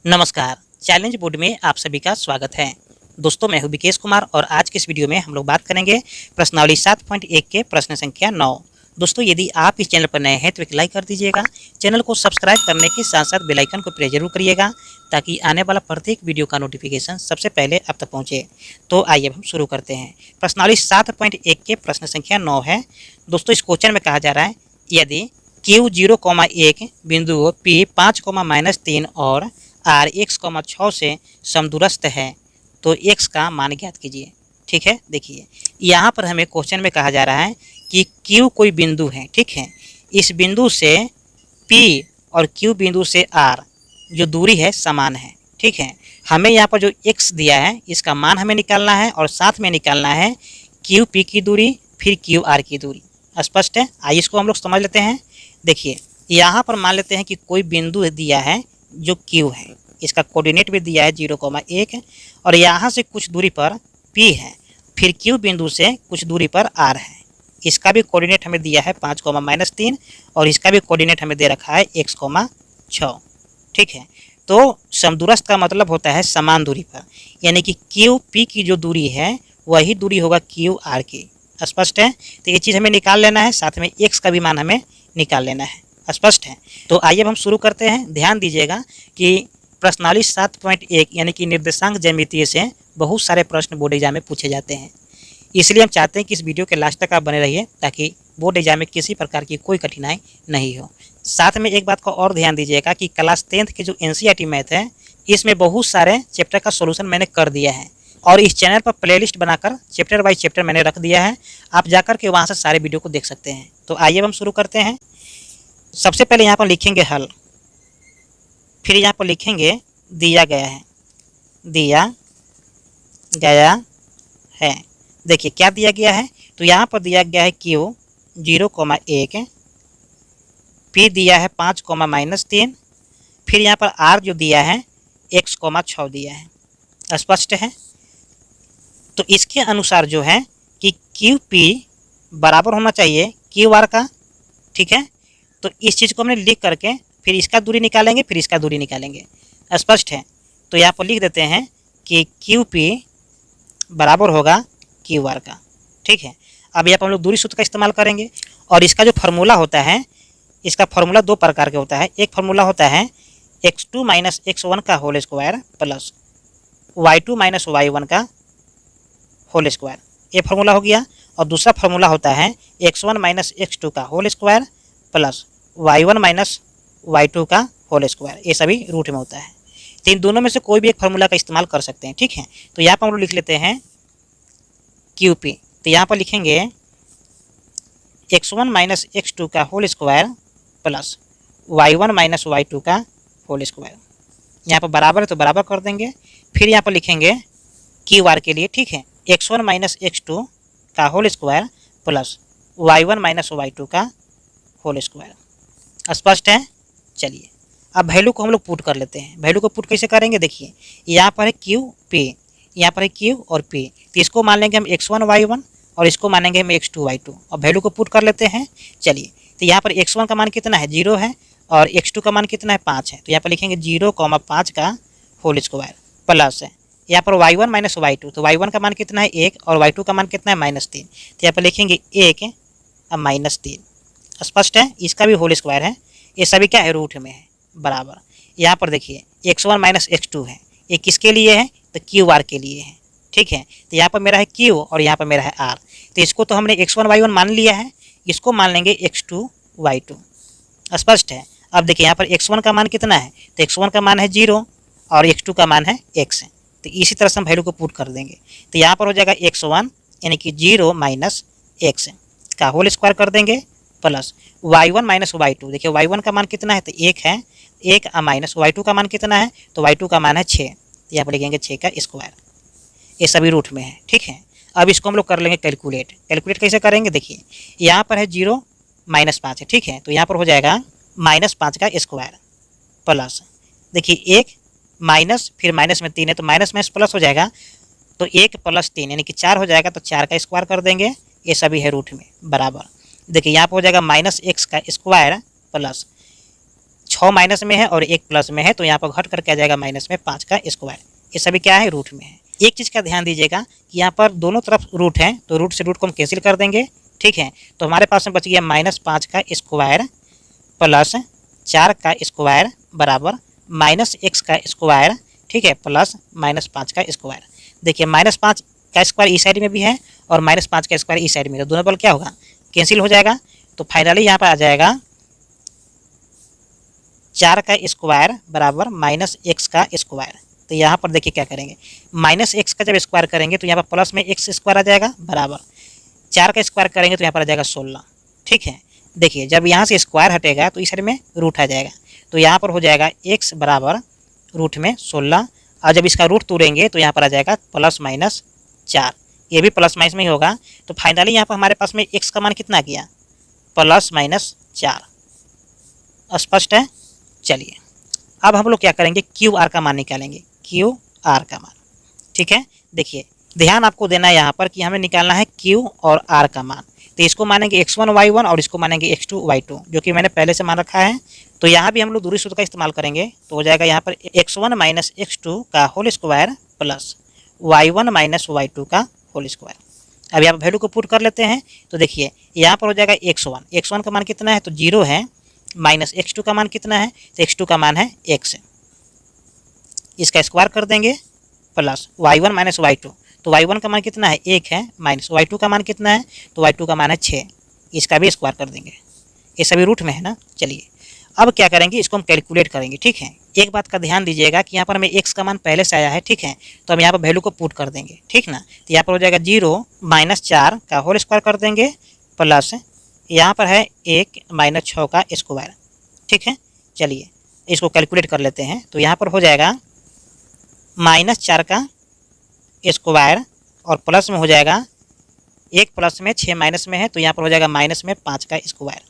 नमस्कार। Challenge board में आप सभी का स्वागत है। दोस्तों, मैं हूं विकेश कुमार और आज के इस वीडियो में हम लोग बात करेंगे प्रश्नावली 7.1 के प्रश्न संख्या 9। दोस्तों, यदि आप इस चैनल पर नए हैं तो एक लाइक कर दीजिएगा। चैनल को सब्सक्राइब करने के साथ साथ बेल आइकन को प्रेस जरूर करिएगा ताकि आने वाला प्रत्येक वीडियो का नोटिफिकेशन सबसे पहले आप तक पहुंचे। तो आइए अब हम शुरू करते हैं। प्रश्नावली 7.1 के प्रश्न संख्या 9 है। दोस्तों, इस क्वेश्चन में कहा जा रहा है यदि Q 0,1 बिंदुओं P 5, -3 और R x, 6 से समदूरस्थ है तो x का मान ज्ञात कीजिए। ठीक है, देखिए यहाँ पर हमें क्वेश्चन में कहा जा रहा है कि Q कोई बिंदु है। ठीक है, इस बिंदु से P और Q बिंदु से R जो दूरी है समान है। ठीक है, हमें यहाँ पर जो x दिया है इसका मान हमें निकालना है और साथ में निकालना है Q P की दूरी फिर Q R की दूरी। स्पष्ट है? आइए इसको हम लोग समझ लेते हैं। देखिए यहाँ पर मान लेते हैं कि कोई बिंदु दिया है जो Q है, इसका कोऑर्डिनेट भी दिया है 0,1 और यहाँ से कुछ दूरी पर P है, फिर Q बिंदु से कुछ दूरी पर R है। इसका भी कोऑर्डिनेट हमें दिया है 5, -3 और इसका भी कोऑर्डिनेट हमें दे रखा है x, 6। ठीक है, तो समदूरस्थ का मतलब होता है समान दूरी पर, यानी कि Q P की जो दूरी है वही दूरी होगा Q R की। स्पष्ट है? तो ये चीज़ हमें निकाल लेना है, साथ में x का भी मान हमें निकाल लेना है। स्पष्ट है? तो आइए अब हम शुरू करते हैं। ध्यान दीजिएगा कि प्रश्नावली 7.1 यानी कि निर्देशांक ज्यामितीय से बहुत सारे प्रश्न बोर्ड एग्जाम में पूछे जाते हैं। इसलिए हम चाहते हैं कि इस वीडियो के लास्ट तक आप बने रहिए ताकि बोर्ड एग्जाम में किसी प्रकार की कोई कठिनाई नहीं हो। साथ में एक बात का और ध्यान दीजिएगा कि क्लास 10th के जो NCERT मैथ है इसमें बहुत सारे चैप्टर का सोल्यूशन मैंने कर दिया है और इस चैनल पर प्लेलिस्ट बनाकर चैप्टर बाय चैप्टर मैंने रख दिया है। आप जाकर के वहाँ से सारे वीडियो को देख सकते हैं। तो आइए अब हम शुरू करते हैं। सबसे पहले यहाँ पर लिखेंगे हल, फिर यहाँ पर लिखेंगे दिया गया है। दिया गया है, देखिए क्या दिया गया है, तो यहाँ पर दिया गया है Q 0,1, P दिया है 5, -3, फिर यहाँ पर R जो दिया है x, 6 दिया है। स्पष्ट है? तो इसके अनुसार जो है कि QP बराबर होना चाहिए QR का। ठीक है, तो इस चीज़ को हमने लिख करके फिर इसका दूरी निकालेंगे, फिर इसका दूरी निकालेंगे। स्पष्ट है? तो यहाँ पर लिख देते हैं कि QP बराबर होगा QR का। ठीक है, अब यहाँ पर हम लोग दूरी सूत्र का इस्तेमाल करेंगे और इसका जो फार्मूला होता है, इसका फार्मूला दो प्रकार के होता है। एक फार्मूला होता है x2 - x1 का whole square plus y2 - y1 का होल स्क्वायर, ये फार्मूला हो गया। और दूसरा फार्मूला होता है x1 - x2 का whole square plus y1 - y2 का होल स्क्वायर। ये सभी रूट में होता है, तो इन दोनों में से कोई भी एक फार्मूला का इस्तेमाल कर सकते हैं। ठीक है, तो यहाँ पर हम लोग लिख लेते हैं QP। तो यहाँ पर लिखेंगे x1 - x2 का whole square plus y1 - y2 का होल स्क्वायर। यहाँ पर बराबर है तो बराबर कर देंगे। फिर यहाँ पर लिखेंगे QR के लिए। ठीक है, x1 - x2 का whole square plus y1 - y2 का होल स्क्वायर। स्पष्ट है? चलिए अब वैल्यू को हम लोग पुट कर लेते हैं। वैल्यू को पुट कैसे करेंगे? देखिए यहाँ पर है QP, यहाँ पर है Q और P, तो इसको मान लेंगे हम x1 y1 और इसको मानेंगे हम x2 y2 और वैल्यू को पुट कर लेते हैं। चलिए, तो यहाँ पर x1 का मान कितना है 0 है और x2 का मान कितना है 5 है, तो यहाँ पर लिखेंगे 0,5 का होल स्क्वायर प्लस है यहाँ पर y1 - y2, तो y1 का मान कितना है 1 और y2 का मान कितना है -3, तो यहाँ पर लिखेंगे 1 और -3। स्पष्ट है? इसका भी होल स्क्वायर है। ये सभी क्या है? रूट में है, बराबर। यहाँ पर देखिए x1 - x2 है, ये किसके लिए है? तो QR के लिए है। ठीक है, तो यहाँ पर मेरा है Q और यहाँ पर मेरा है R, तो इसको तो हमने x1 y1 मान लिया है, इसको मान लेंगे x2 y2। स्पष्ट है? अब देखिए यहाँ पर x1 का मान कितना है, तो x1 का मान है 0 और x2 का मान है x है, तो इसी तरह से हम वैल्यू को पुट कर देंगे। तो यहाँ पर हो जाएगा x1 यानी कि 0 - x का होल स्क्वायर कर देंगे प्लस y1 - y2। देखिए y1 का मान कितना है, तो 1 है, 1 माइनस y2 का मान कितना है, तो y2 का मान है 6, तो यहाँ पर लिखेंगे 6 का स्क्वायर। ये सभी रूट में है। ठीक है, अब इसको हम लोग कर लेंगे कैलकुलेट। कैलकुलेट कैसे करेंगे? देखिए यहाँ पर है 0 -5 है। ठीक है, तो यहाँ पर हो जाएगा -5 का स्क्वायर प्लस, देखिए 1 माइनस फिर माइनस में 3 है तो माइनस में प्लस हो जाएगा, तो 1 + 3 यानी कि 4 हो जाएगा, तो 4 का स्क्वायर कर देंगे। ये सभी है रूट में, बराबर। देखिए यहाँ पर हो जाएगा -x का स्क्वायर प्लस 6 माइनस में है और 1 प्लस में है, तो यहाँ पर घट करके आ जाएगा माइनस में 5 का स्क्वायर। ये सभी क्या है, रूट में है। एक चीज़ का ध्यान दीजिएगा कि यहाँ पर दोनों तरफ रूट है, तो रूट से रूट को हम कैंसिल कर देंगे, ठीक है। तो हमारे पास में बच गया -5 का स्क्वायर प्लस 4 का स्क्वायर बराबर -x का स्क्वायर, ठीक है, प्लस -5 का स्क्वायर। देखिए -5 का स्क्वायर इस साइड में भी है और -5 का स्क्वायर इस साइड में, तो दोनों बल क्या होगा, कैंसिल हो जाएगा। तो फाइनली यहाँ पर आ जाएगा 4 का स्क्वायर बराबर -x का स्क्वायर। तो यहाँ पर देखिए क्या करेंगे, -x का जब स्क्वायर करेंगे तो यहाँ पर प्लस में x स्क्वायर आ जाएगा बराबर 4 का स्क्वायर करेंगे तो यहाँ पर आ जाएगा 16, ठीक है। देखिए जब यहाँ से स्क्वायर हटेगा तो इस साइड में रूट आ जाएगा, तो यहाँ पर हो जाएगा x बराबर रूट में 16, और जब इसका रूट तोड़ेंगे तो यहाँ पर आ जाएगा +-4, ये भी प्लस माइनस में ही होगा। तो फाइनली यहाँ पर हमारे पास में x का मान कितना गया, +-4। स्पष्ट है। चलिए अब हम लोग क्या करेंगे, क्यू आर का मान निकालेंगे, क्यू आर का मान, ठीक है। देखिए ध्यान आपको देना है यहाँ पर कि हमें निकालना है क्यू और आर का मान। तो इसको मानेंगे x1 y1 और इसको मानेंगे x2 y2, जो कि मैंने पहले से मान रखा है। तो यहाँ भी हम लोग दूरी सूत्र का इस्तेमाल करेंगे, तो हो जाएगा यहाँ पर x1 - x2 का whole square plus y1 - y2 का होल स्क्वायर। अब यहाँ पर वैल्यू को पुट कर लेते हैं, तो देखिए यहाँ पर हो जाएगा x1 का मान कितना है, तो 0 है, माइनस x2 का मान कितना है, तो x2 का मान है x, इसका स्क्वायर कर देंगे प्लस y1 - y2, तो y1 का मान कितना है 1 है, माइनस y2 का मान कितना है, तो y2 का मान है 6, इसका भी स्क्वायर कर देंगे। ये सभी रूट में है ना। चलिए अब क्या करेंगे, इसको हम कैलकुलेट करेंगे, ठीक है। एक बात का ध्यान दीजिएगा कि यहाँ पर हमें x का मान पहले से आया है, ठीक है, तो हम यहाँ पर वैल्यू को पुट कर देंगे, ठीक ना। तो यहाँ पर हो जाएगा 0 - 4 का होल स्क्वायर कर देंगे प्लस यहाँ पर है 1 - 6 का स्क्वायर, ठीक है। चलिए इसको कैलकुलेट कर लेते हैं, तो यहाँ पर हो जाएगा -4 का स्क्वायर और प्लस में हो जाएगा 1 प्लस में 6 माइनस में है, तो यहाँ पर हो जाएगा माइनस में 5 का स्क्वायर,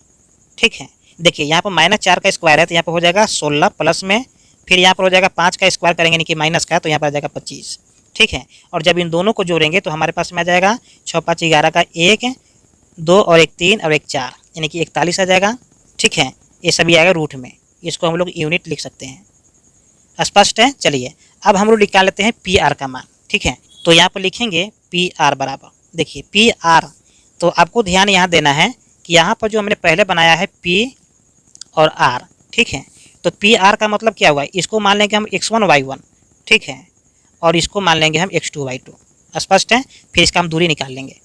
ठीक है। देखिए यहाँ पर -4 का स्क्वायर है, तो यहाँ पर हो जाएगा 16 प्लस में, फिर यहाँ पर हो जाएगा 5 का स्क्वायर करेंगे यानी कि माइनस का, तो यहाँ पर आ जाएगा 25, ठीक है। और जब इन दोनों को जोड़ेंगे तो हमारे पास में आ जाएगा 6 × 5 = 11 का 1, 2 और 1 3 और 1 4 यानी कि 41 आ जाएगा, ठीक है। ये सभी आएगा रूट में, इसको हम लोग यूनिट लिख सकते हैं। स्पष्ट है। चलिए अब हम लोग निकाल लेते हैं पी आर का मान, ठीक है। तो यहाँ पर लिखेंगे पी आर बराबर, देखिए पी आर, तो आपको ध्यान यहाँ देना है कि यहाँ पर जो हमने पहले बनाया है पी और आर, ठीक है। तो पी आर का मतलब क्या हुआ, इसको मान लेंगे हम x1 y1, ठीक है, और इसको मान लेंगे हम x2 y2। स्पष्ट है। फिर इसका हम दूरी निकाल लेंगे,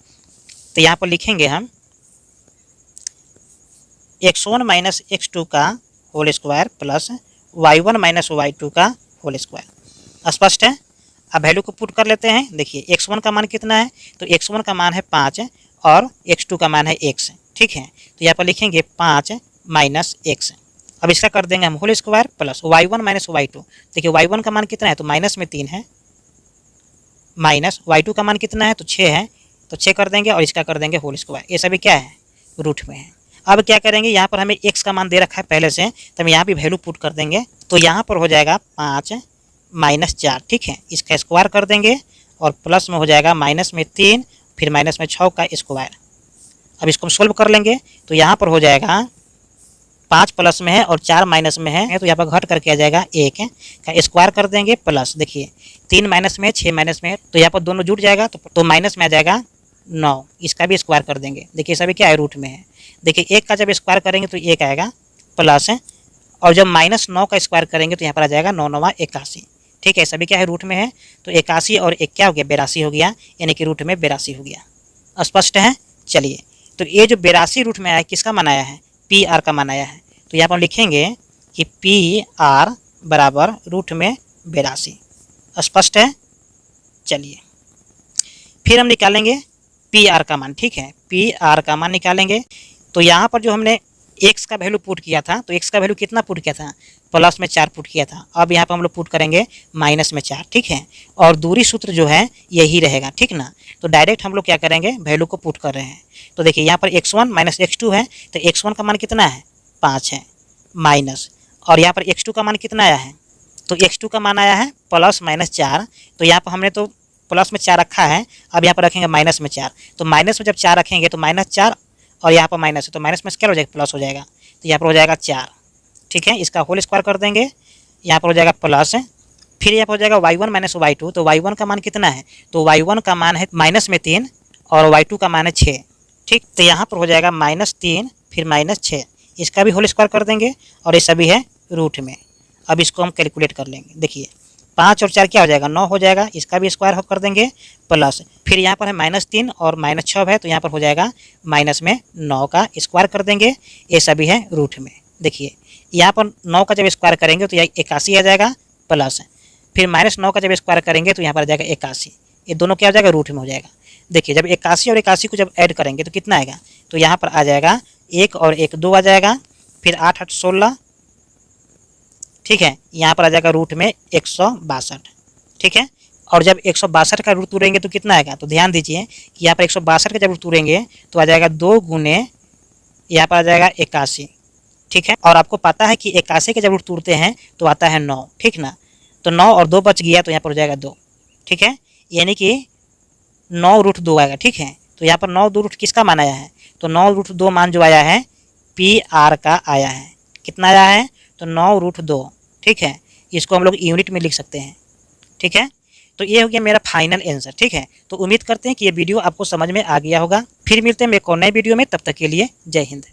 तो यहाँ पर लिखेंगे हम x1 - x2 का whole square plus y1 - y2 का होल स्क्वायर। स्पष्ट है। अब वैल्यू को पुट कर लेते हैं। देखिए x1 का मान कितना है, तो x1 का मान है 5 और x2 का मान है x, ठीक है। तो यहाँ पर लिखेंगे 5 - x। अब इसका कर देंगे हम whole square plus y1 - y2। देखिए y1 का मान कितना है, तो माइनस में 3 है, माइनस y2 का मान कितना है, तो 6 है, तो 6 कर देंगे और इसका कर देंगे होल स्क्वायर। ये सभी क्या है, रूट में है। अब क्या करेंगे, यहाँ पर हमें x का मान दे रखा है पहले से, तो हम यहाँ भी वैल्यू पुट कर देंगे, तो यहाँ पर हो जाएगा 5 - 4, ठीक है। इसका स्क्वायर कर देंगे और प्लस में हो जाएगा माइनस में 3 फिर माइनस में 6 का स्क्वायर। अब इसको हम सोल्व कर लेंगे, तो यहाँ पर हो जाएगा 5 प्लस में है और 4 माइनस में है, तो यहाँ पर घट करके आ जाएगा 1 का स्क्वायर कर देंगे प्लस, देखिए 3 माइनस में 6 माइनस में है, तो यहाँ पर दोनों जुट जाएगा, तो माइनस में आ जाएगा 9, इसका भी स्क्वायर कर देंगे। देखिए सभी क्या है, रूट में है। देखिए 1 का जब स्क्वायर करेंगे तो 1 आएगा प्लस है, और जब -9 का स्क्वायर करेंगे तो यहाँ पर आ जाएगा 9 9 81, ठीक है। सभी क्या है, रूट में है, तो 81 और 1 क्या हो गया, 82 हो गया, यानी कि रूट में 82 हो गया। स्पष्ट है। चलिए तो ये जो 82 रूट में आया है, किसका मान आया है, पी आर का मान आया है। तो यहाँ पर लिखेंगे कि पी आर बराबर रूट में 82। स्पष्ट है। चलिए फिर हम निकालेंगे पी आर का मान, ठीक है। पी आर का मान निकालेंगे, तो यहाँ पर जो हमने x का वैल्यू पुट किया था, तो x का वैल्यू कितना पुट किया था, प्लस में 4 पुट किया था। अब यहाँ पर हम लोग पुट करेंगे माइनस में 4, ठीक है। और दूरी सूत्र जो है यही रहेगा, ठीक ना। तो डायरेक्ट हम लोग क्या करेंगे, वैल्यू को पुट कर रहे हैं। तो देखिए यहाँ पर x1 - x2 है, तो x1 का मान कितना है, 5 है, माइनस, और यहाँ पर x2 का मान कितना आया है, तो x2 का मान आया है प्लस माइनस 4। तो यहाँ पर हमने तो प्लस में 4 रखा है, अब यहाँ पर रखेंगे माइनस में 4। तो माइनस में जब 4 रखेंगे तो -4 और यहाँ पर माइनस है, तो माइनस में क्या हो जाएगा, प्लस हो जाएगा, तो यहाँ पर हो जाएगा 4। ठीक है, इसका होल स्क्वायर कर देंगे, यहाँ पर हो जाएगा प्लस, फिर यहाँ पर हो जाएगा y1 माइनस y2, तो y1 का मान कितना है, तो y1 का मान है माइनस में 3 और y2 का मान है 6। ठीक, तो यहाँ पर हो जाएगा -3 फिर -6, इसका भी होल स्क्वायर कर देंगे और ये सभी है रूट में। अब इसको हम कैलकुलेट कर लेंगे, देखिए 5 और 4 क्या हो जाएगा, 9 हो जाएगा, इसका भी स्क्वायर कर देंगे प्लस, फिर यहाँ पर है -3 और -6 है, तो यहाँ पर हो जाएगा माइनस में 9 का स्क्वायर कर देंगे, ये सभी है रूट में। देखिए यहाँ पर 9 का जब स्क्वायर करेंगे तो यह 81 आ जाएगा प्लस, फिर -9 का जब स्क्वायर करेंगे तो यहाँ पर आ जाएगा 81, ये दोनों क्या हो जाएगा, रूट में हो जाएगा। देखिए जब 81 और 81 को जब ऐड करेंगे तो कितना आएगा, तो यहाँ पर आ जाएगा 1 और 1 2 आ जाएगा, फिर 8 8 16, ठीक है, यहाँ पर आ जाएगा रूट में 162। ठीक है, और जब 162 का रूट तोड़ेंगे तो कितना आएगा, तो ध्यान दीजिए कि यहाँ पर 162 का जब रूट तोड़ेंगे तो आ जाएगा 2 गुने, यहाँ पर आ जाएगा 81। ठीक है, और आपको पता है कि 81 के जब रूट तोड़ते हैं तो आता है 9। ठीक ना, तो 9 और 2 बच गया तो यहाँ पर हो जाएगा 2। ठीक है, यानी कि 9√2 आएगा। ठीक है, तो यहाँ पर 9 किसका मान आया है, तो 9√2 मान जो आया है PR का आया है। कितना आया है, तो 9√2। ठीक है, इसको हम लोग यूनिट में लिख सकते हैं। ठीक है, तो ये हो गया मेरा फाइनल आंसर। ठीक है, तो उम्मीद करते हैं कि ये वीडियो आपको समझ में आ गया होगा। फिर मिलते हैं एक और नए वीडियो में, तब तक के लिए जय हिंद।